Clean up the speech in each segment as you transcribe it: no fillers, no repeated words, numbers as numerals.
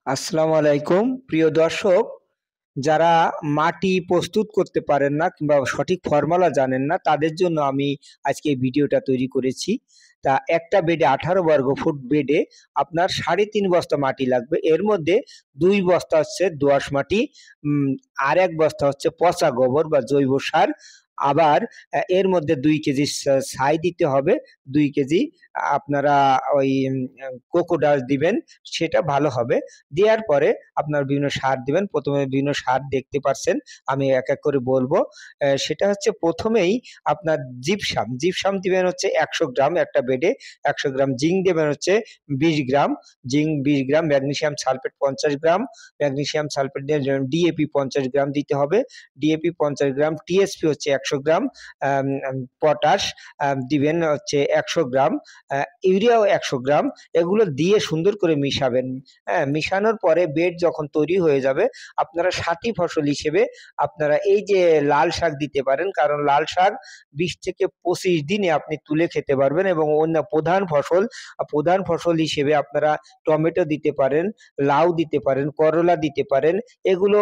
আসসালামু আলাইকুম প্রিয় দর্শক, যারা মাটি প্রস্তুত করতে পারেন না কিংবা সঠিক ফর্মুলা জানেন না তাদের জন্য আমি আজকে এই ভিডিওটা তৈরি করেছি। তা একটা বেডে 18 বর্গ ফুট বেডে আপনার 3.5 বস্তা মাটি লাগবে। এর মধ্যে 2 বস্তা হচ্ছে দোআঁশ মাটি, আর 1 বস্তা হচ্ছে পচা গোবর বা জৈব সার। আবার এর মধ্যে 2 কেজি ছাই দিতে হবে। 2 কেজি আপনারা ওই কোকোডাস্ট দিবেন, সেটা ভালো হবে। দেওয়ার পরে আপনার বিভিন্ন সার দিবেন। প্রথমে বিভিন্ন সার দেখতে পাচ্ছেন, আমি এক এক করে বলবো। সেটা হচ্ছে প্রথমেই আপনার জিপসাম দিবেন হচ্ছে 100 গ্রাম একটা বেডে। 100 গ্রাম জিঙ্ক দেবেন হচ্ছে 20 গ্রাম, জিঙ্ক 20 গ্রাম, ম্যাগনেসিয়াম সালফেট 50 গ্রাম, ম্যাগনেসিয়াম সালফেট দিয়ে ডিএপি 50 গ্রাম দিতে হবে। ডিএপি 50 গ্রাম, টিএসপি হচ্ছে 100 গ্রাম, পটাশ দিবেন হচ্ছে 100 গ্রাম, ইউরিয়াও 100 গ্রাম। এগুলো দিয়ে সুন্দর করে মিশাবেন। হ্যাঁ, মিশানোর পরে বেড যখন তৈরি হয়ে যাবে, আপনারা সাথী ফসল হিসেবে আপনারা এই যে লাল শাক দিতে পারেন, কারণ লাল শাক 20 থেকে 25 দিনে আপনি তুলে খেতে পারবেন। এবং অন্য প্রধান ফসল হিসেবে আপনারা টমেটো দিতে পারেন, লাউ দিতে পারেন, করলা দিতে পারেন। এগুলো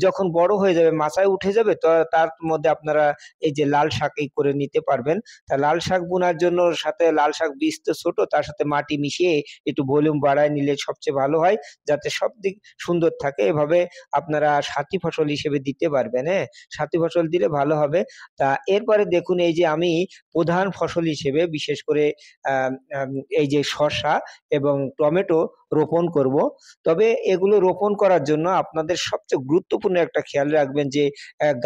যখন বড় হয়ে যাবে, মাচায় উঠে যাবে, তো তার মধ্যে আপনারা এই যে লাল শাক এই করে নিতে পারবেন। তা লাল শাক বোনার জন্য সাথে লাল শাক বীজ তো ছোট, তার সাথে মাটি মিশিয়ে একটু ভলিউম বাড়ায় নিলে সবচেয়ে ভালো হয়, যাতে সব দিক সুন্দর থাকে। এভাবে আপনারা সাথী ফসল হিসেবে দিতে পারবেন। হ্যাঁ, সাথী ফসল দিলে ভালো হবে। তা এরপরে দেখুন, এই যে আমি প্রধান ফসল হিসেবে বিশেষ করে আম আম এই যে শসা এবং টমেটো রোপণ করব। তবে এগুলো রোপণ করার জন্য আপনাদের সবচেয়ে গুরুত্বপূর্ণ একটা খেয়াল রাখবেন যে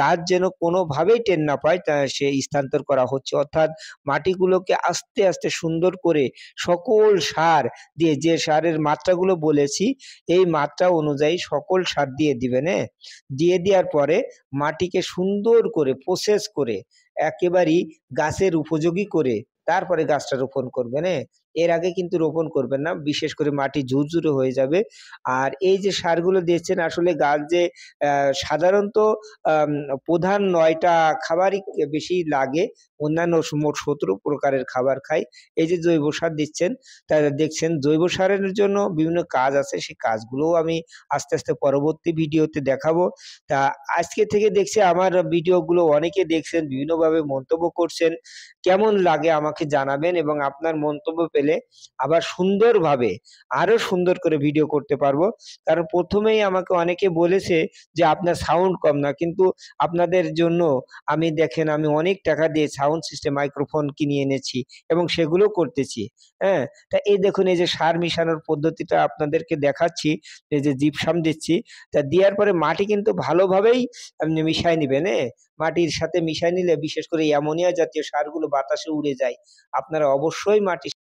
গাছ যেন কোনোভাবেই টের না পায়, তা সে স্থানান্তর করা হচ্ছে। অর্থাৎ মাটিগুলোকে আস্তে, আস্তে সুন্দর করে সকল সার দিয়ে, যে সারের মাত্রাগুলো বলেছি, এই মাত্রা অনুযায়ী সকল সার দিয়ে দিবেন, হ্যাঁ? দিয়ে দেওয়ার পরে মাটিকে সুন্দর করে প্রসেস করে একেবারেই গাছের উপযোগী করে তারপরে গাছটা রোপণ করবেন, হ্যাঁ? এর আগে কিন্তু রোপণ করবেন না। বিশেষ করে মাটি ঝুরঝুরে হয়ে যাবে। আর এই যে সারগুলো দিচ্ছেন, আসলে গাছ যে আ সাধারণত আম প্রধান ৯ টা খাবারই বেশি লাগে। অন্যান্য মোট ১৭ প্রকারের খাবার খায়। এই যে জৈব সার দিচ্ছেন, তা দেখছেন জৈব সারের জন্য বিভিন্ন কাজ আছে। সেই কাজগুলোও আমি আস্তে, আস্তে পরবর্তী ভিডিওতে দেখাবো। তা আজকে থেকে দেখছি আমার ভিডিওগুলো অনেকে দেখছেন, বিভিন্নভাবে মন্তব্য করছেন। কেমন লাগে আমাকে জানাবেন, এবং আপনার মন্তব্য পেলে আবার সুন্দরভাবে আরো সুন্দর করে ভিডিও করতে পারবো। কারণ ১ম এই আমাকে অনেকে বলেছে যে, "আপনার সাউন্ড কম না।" কিন্তু আপনাদের জন্য আমি দেখেন, আমি অনেক টাকা দিয়ে সাউন্ড সিস্টেম মাইক্রোফোন কিনে এনেছি এবং সেগুলো করতেছি। হ্যাঁ? তা এই দেখুন, এই যে সার মিশানোর পদ্ধতিটা আপনাদেরকে দেখাচ্ছি, এই যে জিপসাম দিচ্ছি। তা দেওয়ার পরে মাটি কিন্তু ভালোভাবেই আপনি মিশায় নিবেন, মাটির সাথে মিশায় নিলে বিশেষ করে অ্যামোনিয়া জাতীয় সারগুলো বাতাসে উড়ে যায়। আপনারা অবশ্যই মাটির